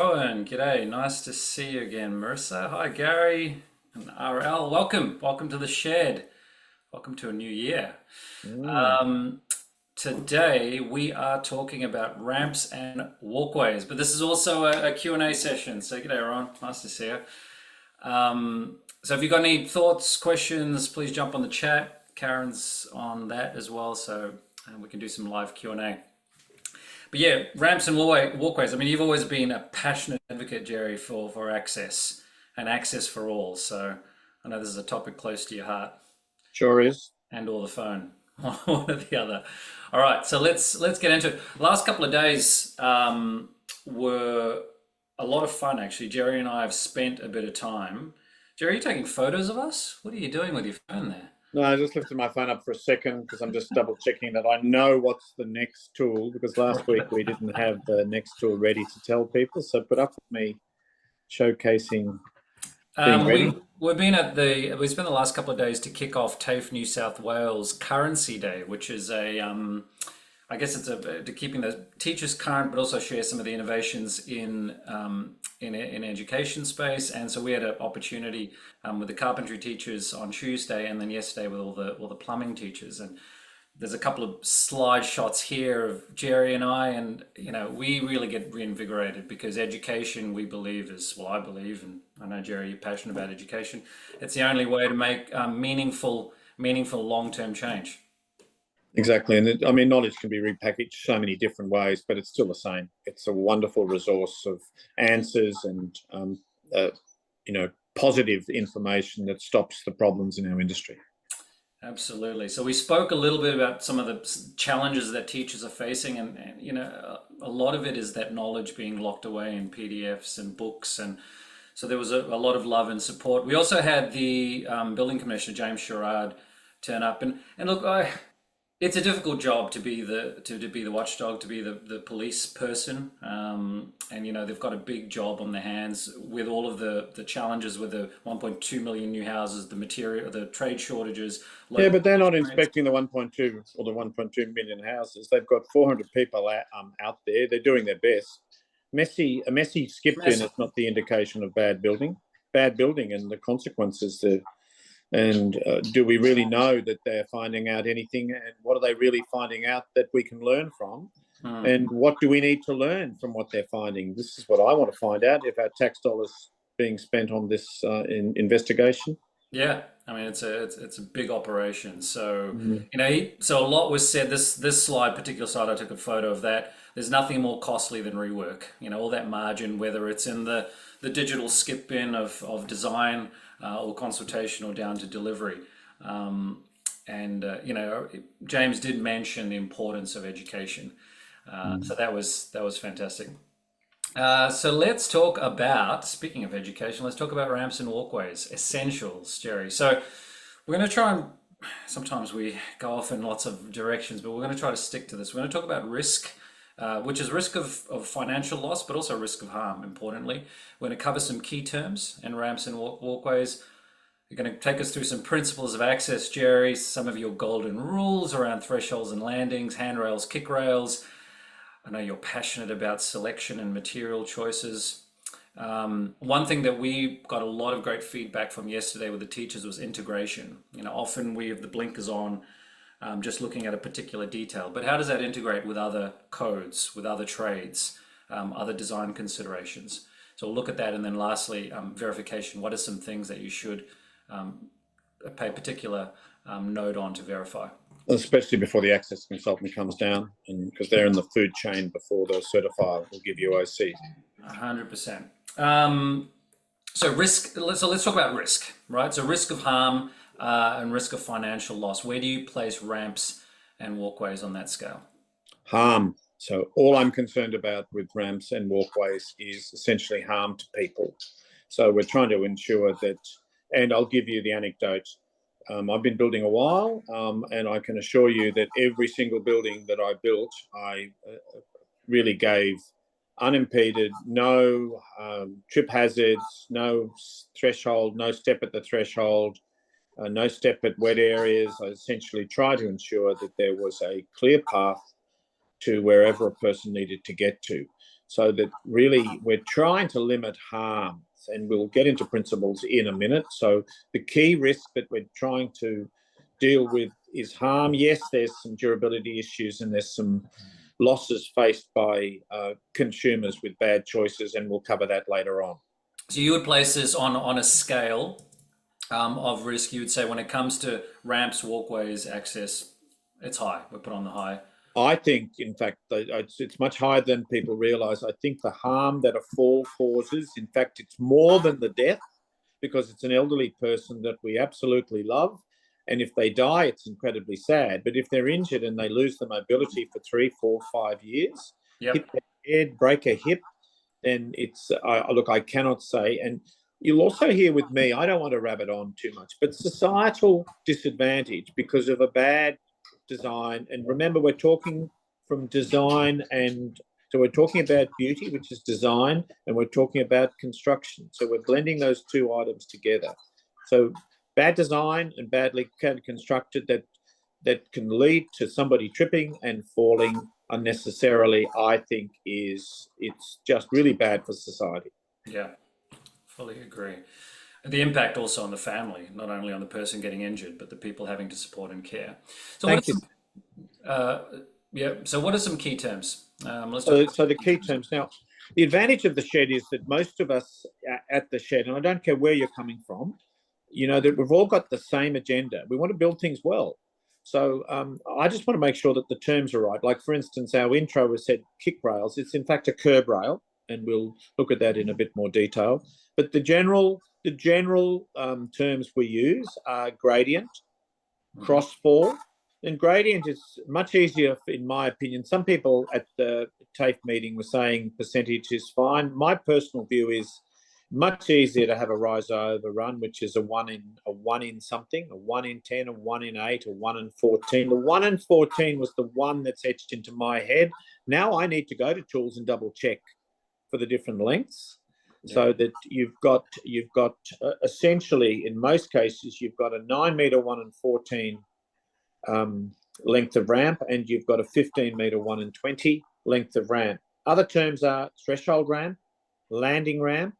going? G'day, nice to see you again, Marissa. Hi, Gary and RL. Welcome to the shed. Welcome to a new year. Mm. Today we are talking about ramps and walkways, but this is also a Q&A session. So g'day, Ron. Nice to see you. So if you've got any thoughts, questions, please jump on the chat. Karen's on that as well, so we can do some live Q&A. But yeah, ramps and walkways. I mean, you've always been a passionate advocate, Jerry, for access and access for all. So I know this is a topic close to your heart Sure is. and or the phone, one or the other. All right, so let's get into it. Last couple of days were a lot of fun, actually. Jerry and I have spent a bit of time. Jerry, are you taking photos of us? What are you doing with your phone there? No, I just lifted my phone up for a second because I'm just double checking that I know what's the next tool, because last week we didn't have the next tool ready to tell people. So put up with me showcasing being ready. We spent the last couple of days to kick off TAFE New South Wales Currency Day, which is I guess it's to keeping the teachers current, but also share some of the innovations in education space. And so we had an opportunity with the carpentry teachers on Tuesday, and then yesterday with all the plumbing teachers. And there's a couple of slide shots here of Jerry and I, and we really get reinvigorated because education, we believe, I believe, and I know Jerry, you're passionate about education. It's the only way to make meaningful long-term change. Exactly. And I mean, knowledge can be repackaged so many different ways, but it's still the same. It's a wonderful resource of answers and, positive information that stops the problems in our industry. Absolutely. So we spoke a little bit about some of the challenges that teachers are facing, and a lot of it is that knowledge being locked away in PDFs and books, and so there was a lot of love and support. We also had the building commissioner James Sherrard turn up, and look, it's a difficult job to be the watchdog, to be the police person, and they've got a big job on their hands with all of the challenges with the 1.2 million new houses, the material, the trade shortages. Yeah, but they're not inspecting the 1.2 or the 1.2 million houses. They've got 400 people out there. They're doing their best. A messy skip bin is not the indication of bad building. Bad building and the consequences. And do we really know that they're finding out anything? And what are they really finding out that we can learn from? And what do we need to learn from what they're finding? This is what I want to find out, if our tax dollars being spent on this investigation. Yeah, I mean it's a big operation. So so a lot was said. This particular slide, I took a photo of that. There's nothing more costly than rework. All that margin, whether it's in the digital skip bin of design or consultation or down to delivery. James did mention the importance of education. So that was fantastic. So let's talk about, speaking of education, let's talk about ramps and walkways, essentials, Jerry. So we're going to try and, sometimes we go off in lots of directions, but we're going to try to stick to this. We're going to talk about risk, which is risk of financial loss, but also risk of harm, importantly. We're going to cover some key terms in ramps and walkways. You're going to take us through some principles of access, Jerry, some of your golden rules around thresholds and landings, handrails, kick rails. I know you're passionate about selection and material choices. One thing that we got a lot of great feedback from yesterday with the teachers was integration. Often we have the blinkers on, just looking at a particular detail, but how does that integrate with other codes, with other trades, other design considerations? So we'll look at that, and then lastly, verification. What are some things that you should pay particular note on to verify? Especially before the access consultant comes down, and because they're in the food chain before the certifier will give you OC. 100%. So risk. So let's talk about risk, right? So risk of harm and risk of financial loss. Where do you place ramps and walkways on that scale? Harm. So all I'm concerned about with ramps and walkways is essentially harm to people. So we're trying to ensure that, and I'll give you the anecdote. I've been building a while, and I can assure you that every single building that I built, I really gave unimpeded, no trip hazards, no threshold, no step at the threshold, no step at wet areas. I essentially tried to ensure that there was a clear path to wherever a person needed to get to. so that really we're trying to limit harm, and we'll get into principles in a minute. So the key risk that we're trying to deal with is harm. Yes, there's some durability issues and there's some losses faced by consumers with bad choices, and we'll cover that later on. So you would place this on a scale of risk. You would say when it comes to ramps, walkways, access, it's high. We put on the high. I think, in fact, it's much higher than people realise. I think the harm that a fall causes, in fact, it's more than the death, because it's an elderly person that we absolutely love. And if they die, it's incredibly sad. But if they're injured and they lose the mobility for 3, 4, 5 years, hit their head, break a hip, then it's, look, I cannot say. And you'll also hear with me, I don't want to rabbit on too much, but societal disadvantage because of a bad design. And remember, we're talking from design, and so we're talking about beauty, which is design, and we're talking about construction. So we're blending those two items together. So bad design and badly constructed that can lead to somebody tripping and falling unnecessarily, I think it's just really bad for society. Yeah, fully agree. The impact also on the family, not only on the person getting injured, but the people having to support and care. So Thank you. So what are some key terms? So the key terms. Now, the advantage of the shed is that most of us at the shed, and I don't care where you're coming from, you know, that we've all got the same agenda. We want to build things well. So I just want to make sure that the terms are right. Like, for instance, our intro was said kick rails. It's in fact a curb rail, and we'll look at that in a bit more detail. But the general terms we use are gradient, crossfall, and gradient is much easier, in my opinion. Some people at the TAFE meeting were saying percentage is fine. My personal view is much easier to have a rise over run, which is a one in something, a 1 in 10, a 1 in 8, a 1 in 14. The 1 in 14 was the one that's etched into my head. Now I need to go to tools and double check for the different lengths, so that you've got essentially, in most cases, you've got a 9 metre 1 in 14 length of ramp, and you've got a 15 metre 1 in 20 length of ramp. Other terms are threshold ramp, landing ramp,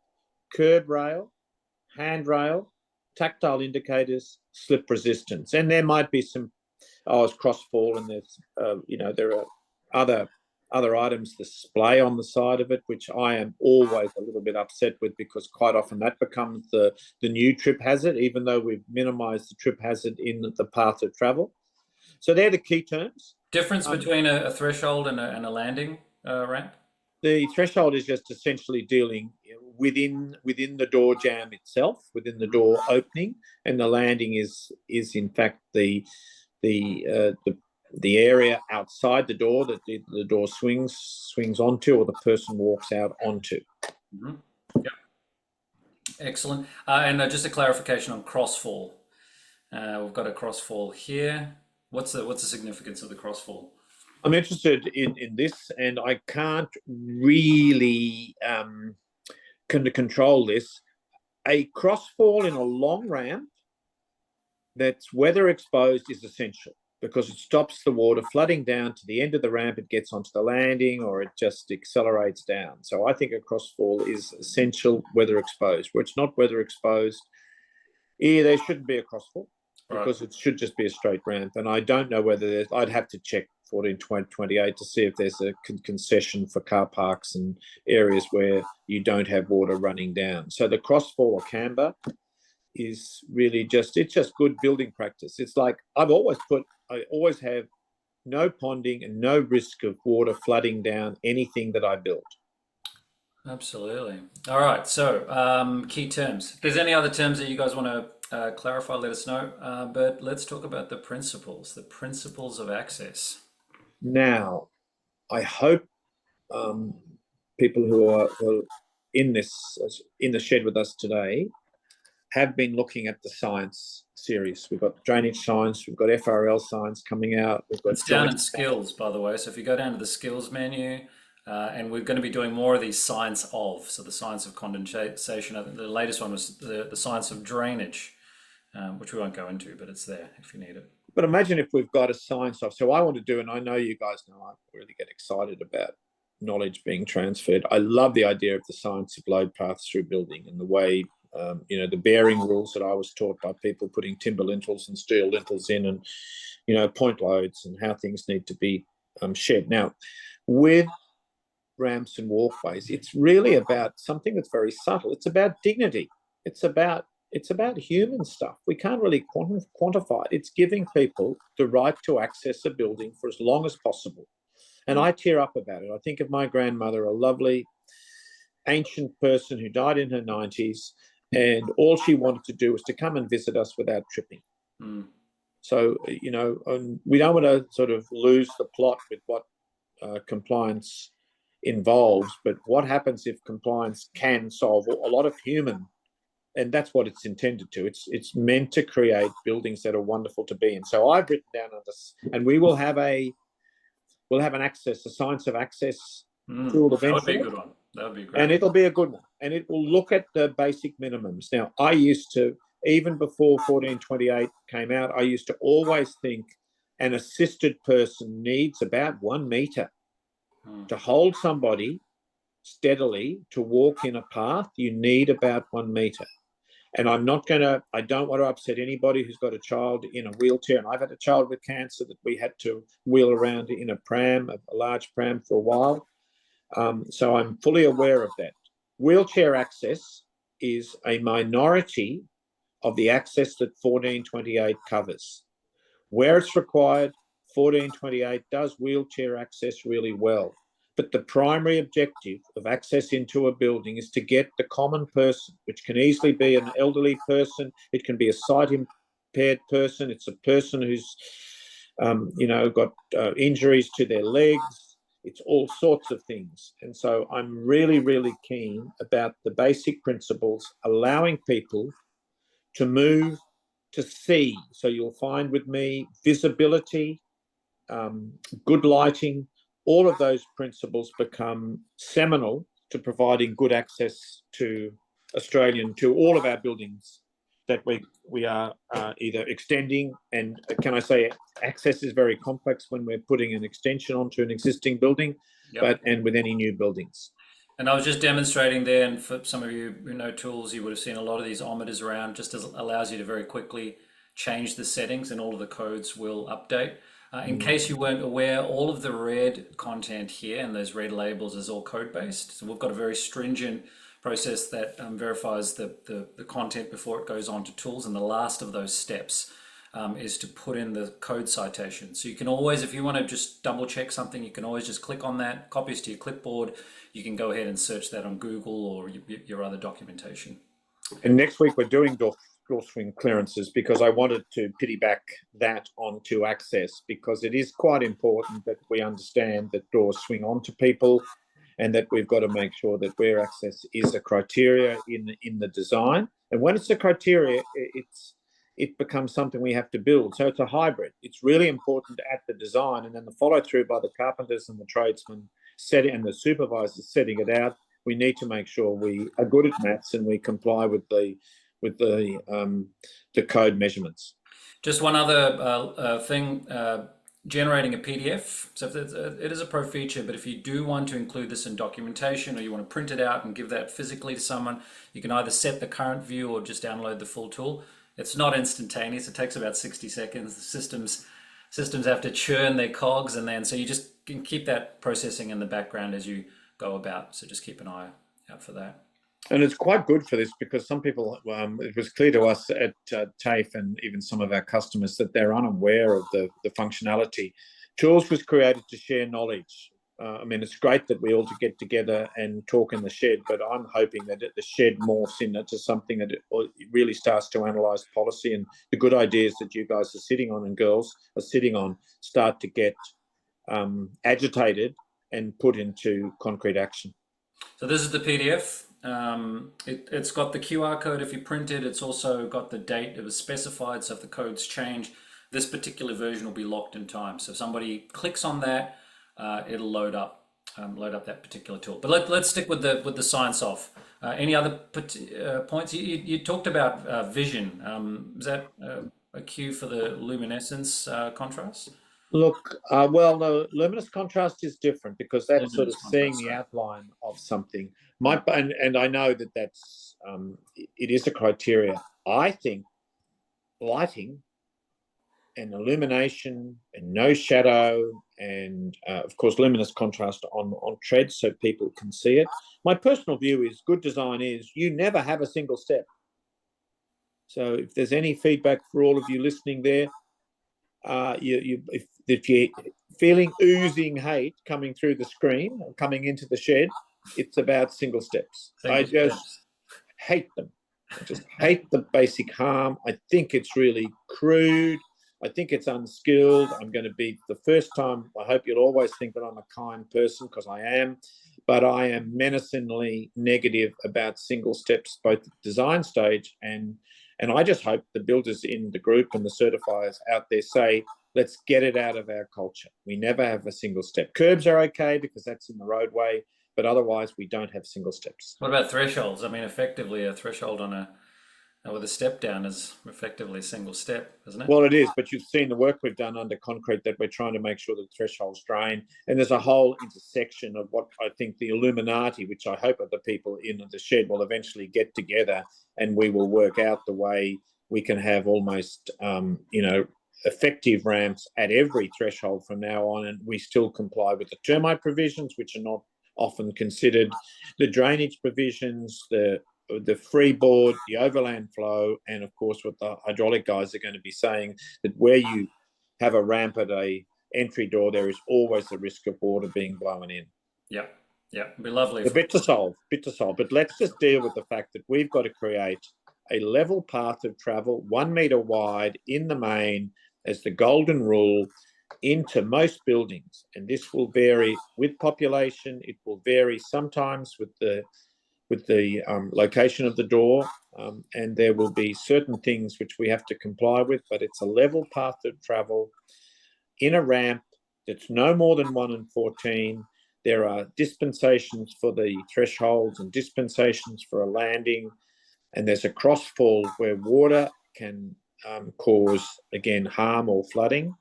curb rail, handrail, tactile indicators, slip resistance, and there might be some it's crossfall, and there's there are other items display on the side of it, which I am always a little bit upset with, because quite often that becomes the new trip hazard, even though we've minimised the trip hazard in the path of travel. So they're the key terms. Difference between a threshold and a landing ramp? The threshold is just essentially dealing within the door jamb itself, within the door opening, and the landing is in fact the area outside the door that the door swings onto, or the person walks out onto. Mm-hmm. Yeah. Excellent. And just a clarification on crossfall. We've got a crossfall here. What's the significance of the crossfall? I'm interested in this, and I can't really control this. A crossfall in a long ramp that's weather exposed is essential, because it stops the water flooding down to the end of the ramp. It gets onto the landing, or it just accelerates down. So I think a crossfall is essential weather exposed. Where it's not weather exposed, there shouldn't be a crossfall, because it should just be a straight ramp. And I don't know whether I'd have to check 1428 to see if there's a concession for car parks and areas where you don't have water running down. So the crossfall or camber is really it's just good building practice. It's like I always have no ponding and no risk of water flooding down anything that I build. Absolutely. All right. So key terms. If there's any other terms that you guys want to clarify, let us know. But let's talk about the principles of access. Now, I hope people who are in the shed with us today have been looking at the science series. We've got drainage science, we've got FRL science coming out. It's down in skills, by the way. So if you go down to the skills menu, and we're going to be doing more of these science of. So the science of condensation. I think the latest one was the science of drainage, which we won't go into, but it's there if you need it. But imagine if we've got a science of. So I want to do, and I know you guys know I really get excited about knowledge being transferred. I love the idea of the science of load paths through building and the way, the bearing rules that I was taught by people putting timber lintels and steel lintels in, and, point loads and how things need to be shed. Now, with ramps and walkways, it's really about something that's very subtle. It's about dignity. It's about human stuff. We can't really quantify it. It's giving people the right to access a building for as long as possible. And I tear up about it. I think of my grandmother, a lovely ancient person who died in her 90s, and all she wanted to do was to come and visit us without tripping. So, we don't want to sort of lose the plot with what compliance involves, but what happens if compliance can solve a lot of human, and that's what it's intended to. It's meant to create buildings that are wonderful to be in. So I've written down on this, and we'll have an access, a science of access tool eventually. That would be a good one. That would be great. And it'll be a good one, and it will look at the basic minimums. Now, I used to, even before 1428 came out, I used to always think an assisted person needs about 1 metre to hold somebody steadily to walk in a path. You need about 1 metre. And I don't want to upset anybody who's got a child in a wheelchair. And I've had a child with cancer that we had to wheel around in a pram, a large pram, for a while. So I'm fully aware of that. Wheelchair access is a minority of the access that 1428 covers. Where it's required, 1428 does wheelchair access really well. But the primary objective of access into a building is to get the common person, which can easily be an elderly person, it can be a sight-impaired person, it's a person who's, got injuries to their legs, it's all sorts of things. And so I'm really, really keen about the basic principles, allowing people to move, to see. So you'll find with me visibility, good lighting, all of those principles become seminal to providing good access to all of our buildings that we are either extending. And can I say, access is very complex when we're putting an extension onto an existing building, and with any new buildings. And I was just demonstrating there, and for some of you who know tools, you would have seen a lot of these ohmmeters around, just as allows you to very quickly change the settings, and all of the codes will update. In case you weren't aware, all of the red content here and those red labels is all code-based. So we've got a very stringent process that verifies the content before it goes on to tools. And the last of those steps is to put in the code citation. So you can always, if you want to just double check something, you can always just click on that, copies to your clipboard. You can go ahead and search that on Google or your other documentation. And next week we're doing door swing clearances, because I wanted to piggyback that onto access, because it is quite important that we understand that doors swing onto people, and that we've got to make sure that where access is a criteria in the design. And when it's a criteria, it becomes something we have to build. So it's a hybrid. It's really important at the design, and then the follow through by the carpenters and the tradesmen and the supervisors setting it out. We need to make sure we are good at maths and we comply with the code measurements. Just one other thing, generating a PDF. So it is a pro feature, but if you do want to include this in documentation, or you want to print it out and give that physically to someone, you can either set the current view or just download the full tool. It's not instantaneous. It takes about 60 seconds. The systems have to churn their cogs, and then so you just can keep that processing in the background as you go about. So just keep an eye out for that. And it's quite good for this, because some people, it was clear to us at TAFE and even some of our customers that they're unaware of the functionality. Tools was created to share knowledge. It's great that we all get together and talk in the shed, but I'm hoping that the shed morphs into something that it really starts to analyse policy, and the good ideas that you guys are sitting on and girls are sitting on start to get agitated and put into concrete action. So this is the PDF. It's got the QR code if you print it. It's also got the date it was specified. So if the codes change, this particular version will be locked in time. So if somebody clicks on that, it'll load up that particular tool. But let's stick with the science off. Any other points? You talked about vision. Is that a cue for the luminescence contrast? Look, well, no, luminous contrast is different because that's sort of Luminous seeing contrast, the sorry. outline of something. And I know that that's it is a criteria. I think lighting and illumination and no shadow and of course luminous contrast on treads so people can see it. My personal view is good design is you never have a single step. So if there's any feedback for all of you listening there, if you're feeling oozing hate coming through the screen or coming into the shed, it's about single steps. I Single just steps. hate them. I just hate the basic harm. I think it's really crude. I think it's unskilled. I'm going to be the first time. I hope you'll always think that I'm a kind person because I am, but I am menacingly negative about single steps, both at the design stage and I just hope the builders in the group and the certifiers out there say, let's get it out of our culture. We never have a single step. Curbs are okay because that's in the roadway, but otherwise we don't have single steps. What about thresholds? I mean, effectively, a threshold on a with a step down is effectively a single step, isn't it? Well, it is, but you've seen the work we've done under concrete that we're trying to make sure that the thresholds drain. And there's a whole intersection of what I think the Illuminati, which I hope are the people in the shed, will eventually get together and we will work out the way we can have almost, effective ramps at every threshold from now on. And we still comply with the termite provisions, which are not often considered, the drainage provisions, the freeboard, the overland flow, and of course what the hydraulic guys are going to be saying, that where you have a ramp at a entry door, there is always the risk of water being blown in. Yep. Yep. It'd be lovely. A bit to solve. But let's just deal with the fact that we've got to create a level path of travel, 1 metre wide in the main as the golden rule into most buildings. And this will vary with population. It will vary sometimes with the location of the door, and there will be certain things which we have to comply with, but it's a level path of travel in a ramp that's no more than 1 in 14. There are dispensations for the thresholds and dispensations for a landing, and there's a crossfall where water can cause, again, harm or flooding.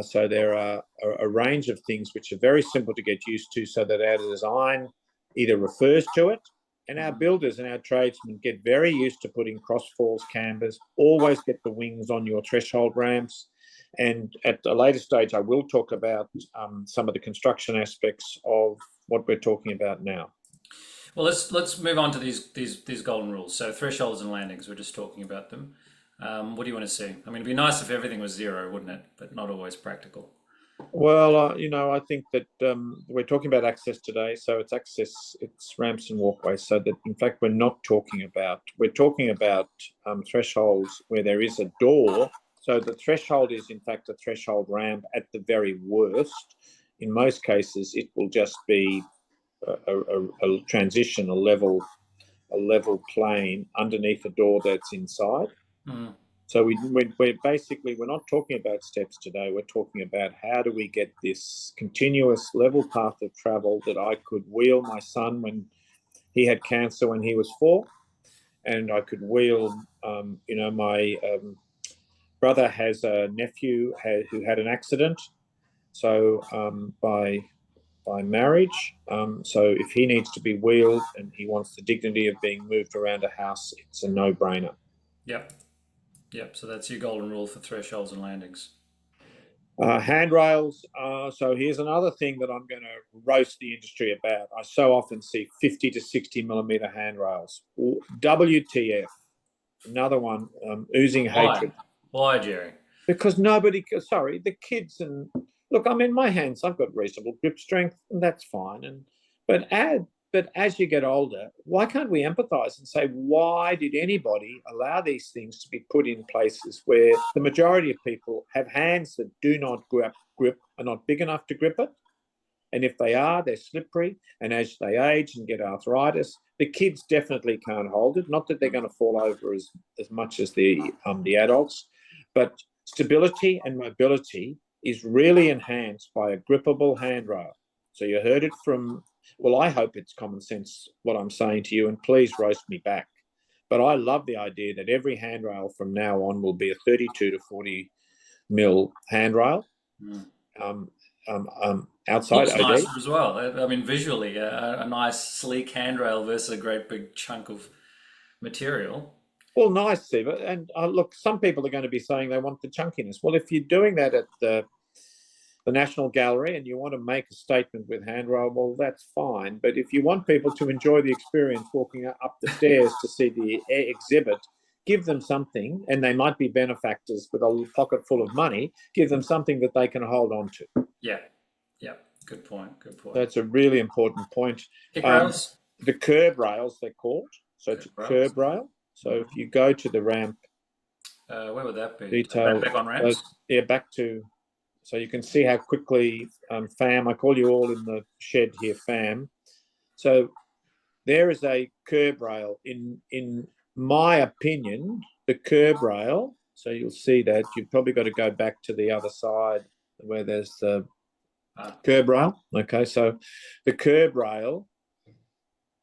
So there are a range of things which are very simple to get used to so that our design either refers to it, and our builders and our tradesmen get very used to putting crossfalls, cambers, always get the wings on your threshold ramps. And at a later stage, I will talk about some of the construction aspects of what we're talking about now. Well, let's move on to these golden rules. So thresholds and landings, we're just talking about them. What do you want to see? I mean, it'd be nice if everything was zero, wouldn't it? But not always practical. Well, I think that we're talking about access today, so it's access, it's ramps and walkways. So that, in fact, we're talking about thresholds where there is a door. So the threshold is, in fact, a threshold ramp at the very worst. In most cases, it will just be a transition, a level plane underneath a door that's inside. Mm. So we're basically, we're not talking about steps today. We're talking about how do we get this continuous level path of travel that I could wheel my son when he had cancer when he was 4, and I could wheel, my brother has a nephew who had an accident. So by marriage. So if he needs to be wheeled and he wants the dignity of being moved around a house, it's a no-brainer. Yep. Yep. So that's your golden rule for thresholds and landings. Handrails. So here's another thing that I'm going to roast the industry about. I so often see 50 to 60 millimeter handrails. WTF. Another one, oozing hatred. Why, Jerry? Because the kids and look, I'm in my hands. I've got reasonable grip strength, and that's fine. But as you get older, why can't we empathize and say, why did anybody allow these things to be put in places where the majority of people have hands that do not grip, are not big enough to grip it? And if they are, they're slippery. And as they age and get arthritis, the kids definitely can't hold it. Not that they're going to fall over as much as the adults, but stability and mobility is really enhanced by a grippable handrail. So you heard it from, well, I hope it's common sense what I'm saying to you, and please roast me back. But I love the idea that every handrail from now on will be a 32 to 40 mil handrail. Mm. outside Looks OD. nicer as well. I mean, visually, a nice sleek handrail versus a great big chunk of material. Well, nice, Siva. And look, some people are going to be saying they want the chunkiness. Well, if you're doing that at the National Gallery and you want to make a statement with handrail, well, that's fine. But if you want people to enjoy the experience walking up the stairs to see the exhibit, give them something, and they might be benefactors with a pocket full of money, give them something that they can hold on to. Yeah, yeah. Good point. Good point. That's a really important point. Hip rails. The curb rails, they're called. So it's a Rails. curb rail. So if you go to the ramp Where would that be? detail, Back on ramps. yeah, back to, so you can see how quickly, Fam, I call you all in the shed here, Fam. So there is a curb rail. In my opinion, the curb rail, so you'll see that you've probably got to go back to the other side where there's the curb rail. Okay, so the curb rail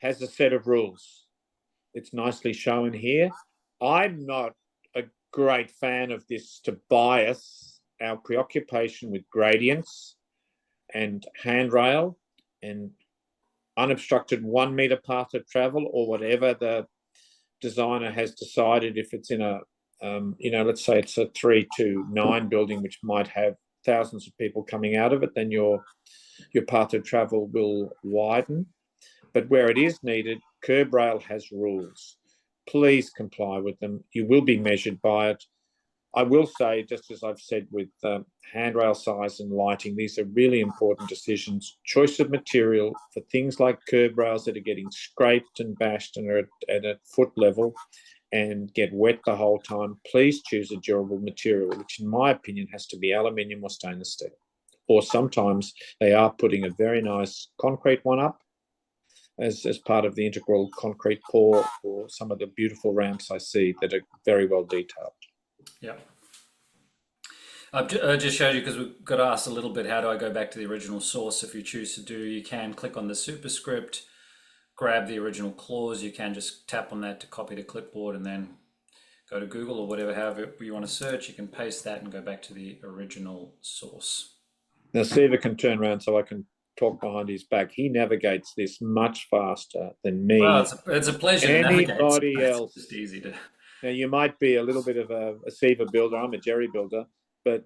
has a set of rules. It's nicely shown here. I'm not a great fan of this to bias our preoccupation with gradients and handrail and unobstructed 1 metre path of travel, or whatever the designer has decided. If it's in a, let's say it's a 3 to 9 building, which might have thousands of people coming out of it, then your path of travel will widen. But where it is needed, curb rail has rules. Please comply with them. You will be measured by it. I will say, just as I've said with handrail size and lighting, these are really important decisions. Choice of material for things like curb rails that are getting scraped and bashed and are at a foot level and get wet the whole time. Please choose a durable material, which in my opinion has to be aluminium or stainless steel. Or sometimes they are putting a very nice concrete one up as part of the integral concrete pour for some of the beautiful ramps I see that are very well detailed. Yeah. I've just showed you, because we got asked a little bit, how do I go back to the original source? If you choose to do, you can click on the superscript, grab the original clause. You can just tap on that to copy to clipboard and then go to Google or whatever, however you want to search. You can paste that and go back to the original source. Now, Siva can turn around so I can talk behind his back. He navigates this much faster than me. Well, it's a pleasure to navigate. Anybody else. It's just easy to... Now, you might be a little bit of a Siva builder. I'm a Jerry builder, but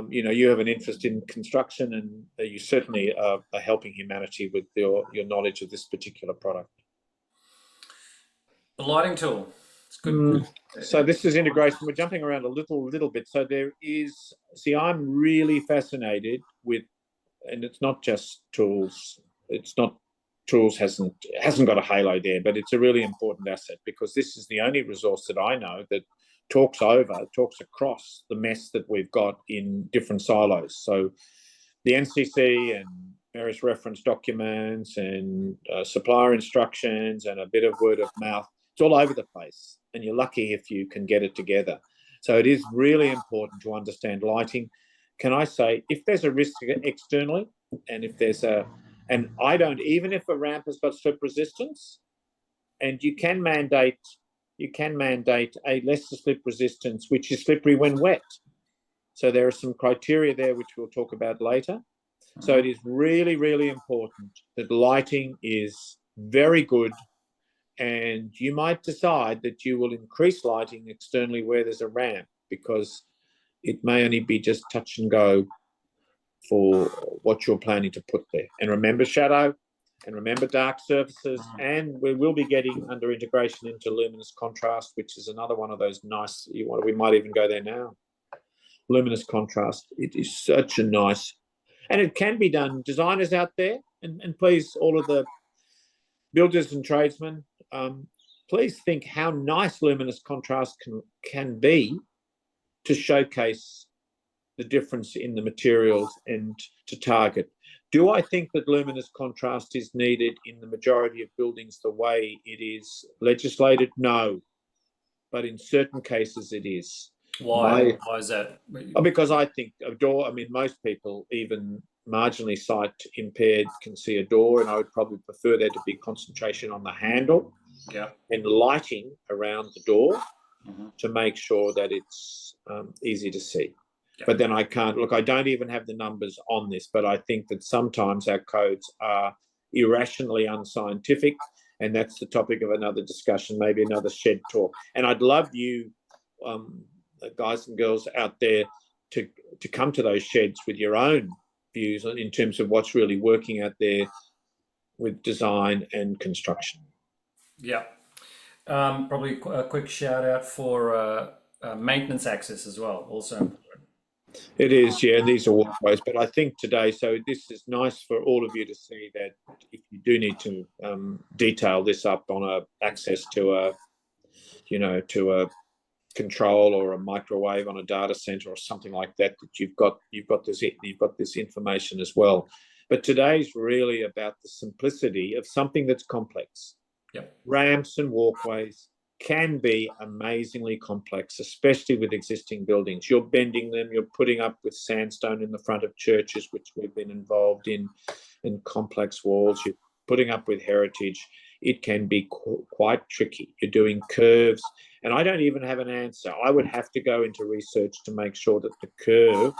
you have an interest in construction, and you certainly are helping humanity with your knowledge of this particular product. The lighting tool. It's good. So this is integration. We're jumping around a little bit. So there is, I'm really fascinated with, and it's not just tools. It's not tools hasn't got a halo there, but it's a really important asset, because this is the only resource that I know that talks across the mess that we've got in different silos. So the NCC and various reference documents and supplier instructions and a bit of word of mouth, it's all over the place, and you're lucky if you can get it together. So it is really important to understand lighting. Can I say, if there's a risk externally, and if there's and I don't, even if a ramp has got slip resistance, and you can mandate a lesser slip resistance, which is slippery when wet. So there are some criteria there, which we'll talk about later. So it is really, really important that lighting is very good, and you might decide that you will increase lighting externally where there's a ramp, because it may only be just touch and go for what you're planning to put there. And remember shadow, and remember dark surfaces, and we will be getting under integration into luminous contrast, which is another one of those nice, we might even go there now. Luminous contrast, it is such a nice, and it can be done. Designers out there, and please, all of the builders and tradesmen, please think how nice luminous contrast can be to showcase the difference in the materials and to target. Do I think that luminous contrast is needed in the majority of buildings the way it is legislated? No, but in certain cases it is. Why is that? Because I think a door, most people, even marginally sight impaired, can see a door, and I would probably prefer there to be concentration on the handle and lighting around the door to make sure that it's easy to see. But then I can't look. I don't even have the numbers on this, but I think that sometimes our codes are irrationally unscientific, and that's the topic of another discussion, maybe another shed talk. And I'd love you, guys and girls out there, to come to those sheds with your own views in terms of what's really working out there with design and construction. Yeah. Probably a quick shout out for maintenance access as well. Also important. It is, yeah, these are walkways. But I think today, so this is nice for all of you to see that if you do need to detail this up on a access to a, to a control or a microwave on a data center or something like that, that you've got this information as well. But today's really about the simplicity of something that's complex. Yep. Ramps and walkways can be amazingly complex, especially with existing buildings. You're bending them, you're putting up with sandstone in the front of churches, which we've been involved in complex walls. You're putting up with heritage. It can be quite tricky. You're doing curves, and I don't even have an answer. I would have to go into research to make sure that the curve,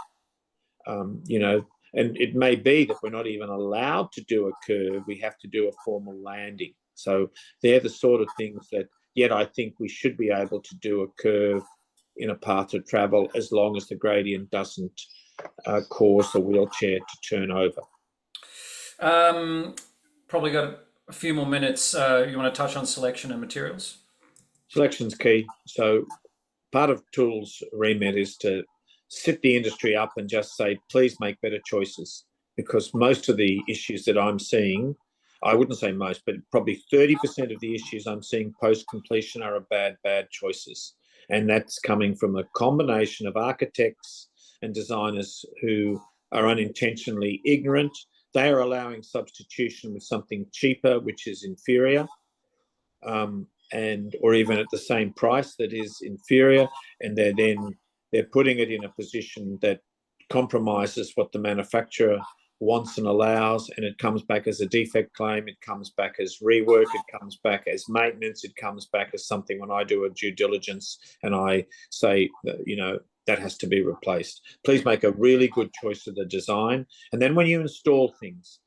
and it may be that we're not even allowed to do a curve. We have to do a formal landing. So they're the sort of things that, yet I think we should be able to do a curve in a path of travel as long as the gradient doesn't cause the wheelchair to turn over. Probably got a few more minutes. You want to touch on selection and materials? Selection's key. So part of Tools' remit is to sit the industry up and just say, please make better choices, because most of the issues that I'm seeing, I wouldn't say most, but probably 30% of the issues I'm seeing post-completion are bad choices. And that's coming from a combination of architects and designers who are unintentionally ignorant. They are allowing substitution with something cheaper, which is inferior, or even at the same price that is inferior, and they're putting it in a position that compromises what the manufacturer wants and allows, and it comes back as a defect claim, it comes back as rework, it comes back as maintenance, it comes back as something when I do a due diligence and I say, that has to be replaced. Please make a really good choice of the design. And then when you install things,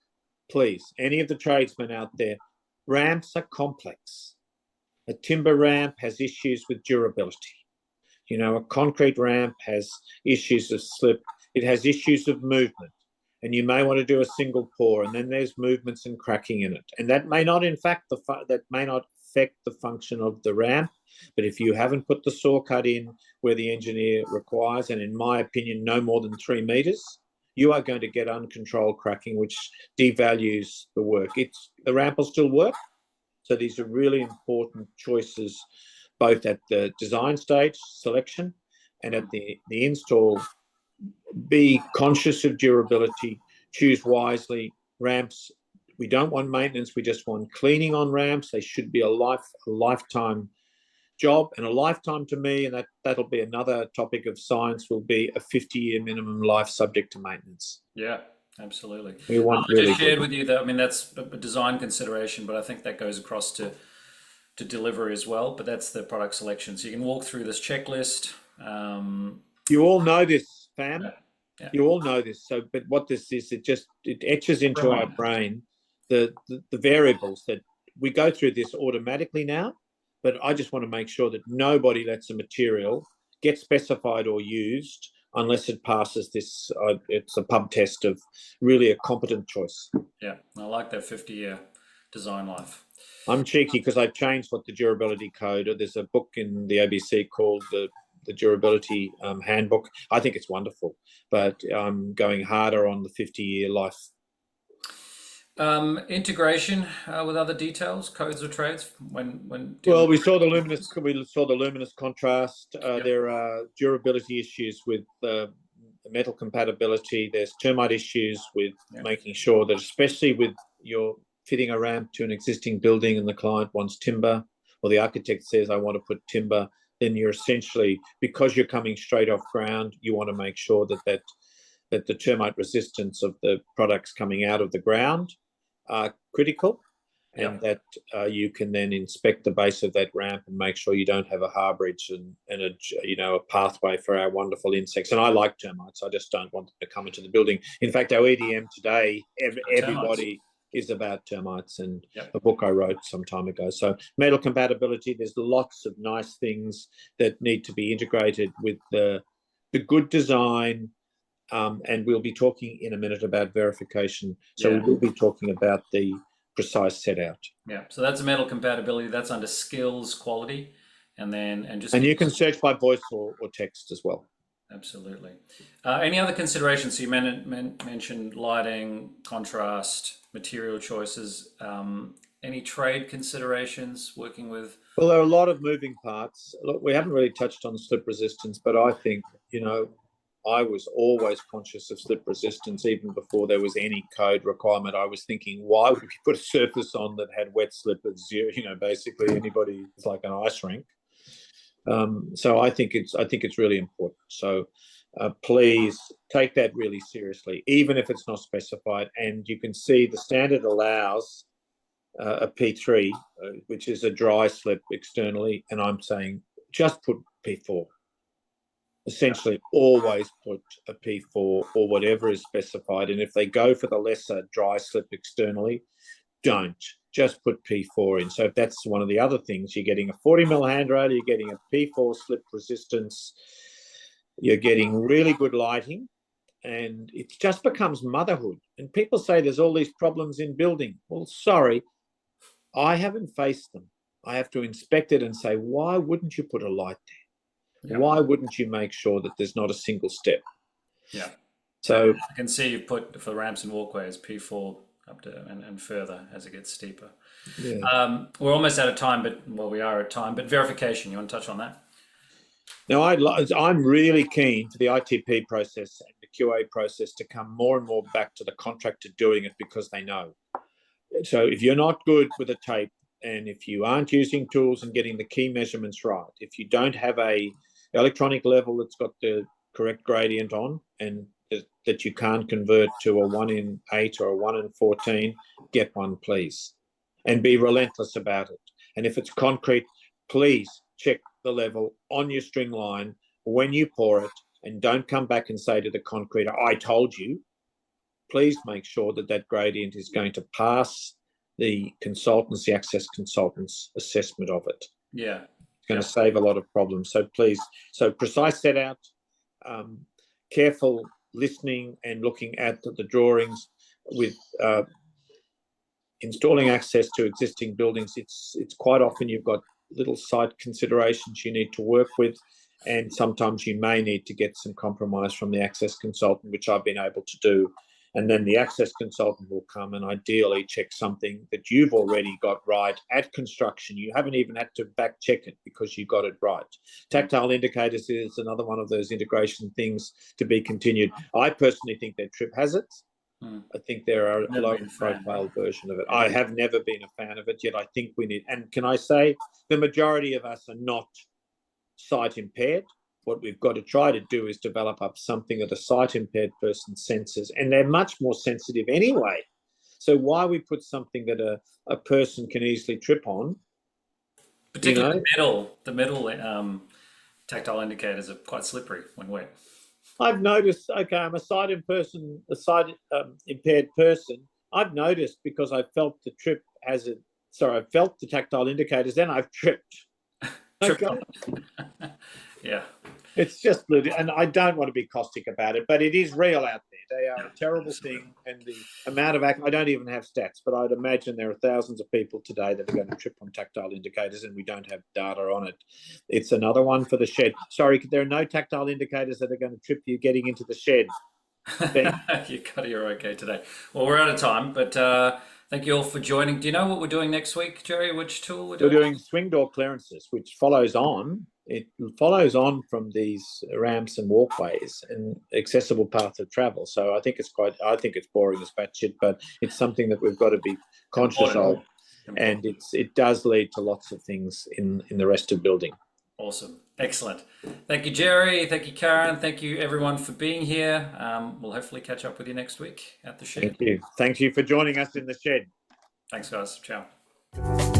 please, any of the tradesmen out there, ramps are complex. A timber ramp has issues with durability. A concrete ramp has issues of slip. It has issues of movement. And you may want to do a single pour, and then there's movements and cracking in it. And that may not, affect the function of the ramp. But if you haven't put the saw cut in where the engineer requires, and in my opinion, no more than 3 meters, you are going to get uncontrolled cracking, which devalues the work. The ramp will still work. So these are really important choices, both at the design stage, selection, and at the install. Be conscious of durability, choose wisely. Ramps, we don't want maintenance, we just want cleaning on ramps. They should be a lifetime job, and a lifetime to me, and that'll be another topic of science, will be a 50-year minimum life subject to maintenance. Yeah, absolutely. We want I just shared with you that, that's a design consideration, but I think that goes across to delivery as well, but that's the product selection. So you can walk through this checklist. You all know this, fam. Yeah. You all know this. So, but what this is, it etches into our brain the variables that we go through this automatically now. But I just want to make sure that nobody lets a material get specified or used unless it passes this. It's a pub test of really a competent choice. Yeah, I like that 50-year design life. I'm cheeky because I've changed what the durability code. There's a book in the ABC called the durability handbook. I think it's wonderful, but I'm going harder on the 50-year life. Integration with other details, codes or trades. Well, we saw the luminous contrast. There are durability issues with metal compatibility. There's termite issues with making sure that, especially with your fitting a ramp to an existing building and the client wants timber, or the architect says, I want to put timber, then you're essentially, because you're coming straight off ground, you want to make sure that the termite resistance of the products coming out of the ground are critical. and that you can then inspect the base of that ramp and make sure you don't have a harborage and a pathway for our wonderful insects. And I like termites. I just don't want them to come into the building. In fact, our EDM today, everybody is about termites, and a book I wrote some time ago. So metal compatibility, there's lots of nice things that need to be integrated with the good design. And we'll be talking in a minute about verification. So we will be talking about the precise set out. Yeah, so that's a metal compatibility. That's under skills, quality, and you can search by voice or text as well. Absolutely. Any other considerations? So you mentioned lighting, contrast, material choices. Any trade considerations working with? Well, there are a lot of moving parts. Look, we haven't really touched on slip resistance, but I think, I was always conscious of slip resistance even before there was any code requirement. I was thinking, why would we put a surface on that had wet slip at zero? Basically anybody, it's like an ice rink. So I think it's really important. So please take that really seriously, even if it's not specified. And you can see the standard allows a P3, which is a dry slip externally, and I'm saying just put P4. Essentially, always put a P4 or whatever is specified. And if they go for the lesser dry slip externally, don't. Just put P4 in. So if that's one of the other things, you're getting a 40mm handrail, you're getting a P4 slip resistance, you're getting really good lighting, and it just becomes motherhood. And people say there's all these problems in building. Well, sorry, I haven't faced them. I have to inspect it and say, why wouldn't you put a light there? Yeah. Why wouldn't you make sure that there's not a single step? Yeah. So I can see you've put for ramps and walkways P4 up to and further as it gets steeper. Yeah. We're almost out of time, we are at time. But verification, you want to touch on that? Now, I'm really keen for the ITP process and the QA process to come more and more back to the contractor doing it because they know. So if you're not good with a tape, and if you aren't using tools and getting the key measurements right, if you don't have a electronic level that's got the correct gradient on and that you can't convert to a 1 in 8 or a 1 in 14, get one, please. And be relentless about it. And if it's concrete, please check the level on your string line when you pour it, and don't come back and say to the concreter, I told you. Please make sure that that gradient is going to pass the access consultant's assessment of it. Yeah. It's going to save a lot of problems. So please, precise set out, careful listening and looking at the drawings with installing access to existing buildings. It's quite often you've got little site considerations you need to work with, and sometimes you may need to get some compromise from the access consultant, which I've been able to do. And then the access consultant will come and ideally check something that you've already got right at construction. You haven't even had to back check it because you got it right. Tactile indicators is another one of those integration things to be continued. I personally think they're trip hazards. I think there are a low profile version of it. I have never been a fan of it, yet I think we need, and can I say the majority of us are not sight impaired. What we've got to try to do is develop up something that a sight-impaired person senses, and they're much more sensitive anyway. So why we put something that a person can easily trip on? Particularly the middle tactile indicators are quite slippery when wet. I've noticed. Okay, I'm a sight-impaired person. I've noticed because I felt the trip hazard. Sorry, I felt the tactile indicators, then I've tripped. Okay. Yeah. It's just, and I don't want to be caustic about it, but it is real out there. They are a terrible thing, and the amount of I don't even have stats, but I'd imagine there are thousands of people today that are going to trip on tactile indicators, and we don't have data on it. It's another one for the shed. Sorry, there are no tactile indicators that are going to trip you getting into the shed. You're okay today. Well, we're out of time, but thank you all for joining. Do you know what we're doing next week, Jerry? Which tool we're doing? We're doing swing door clearances, which follows on. It follows on from these ramps and walkways and accessible paths of travel. So I think it's boring as batshit, but it's something that we've got to be conscious of. And it does lead to lots of things in the rest of building. Awesome. Excellent. Thank you, Jerry. Thank you, Karen. Thank you, everyone, for being here. We'll hopefully catch up with you next week at the shed. Thank you. Thank you for joining us in the shed. Thanks, guys. Ciao. Goodbye.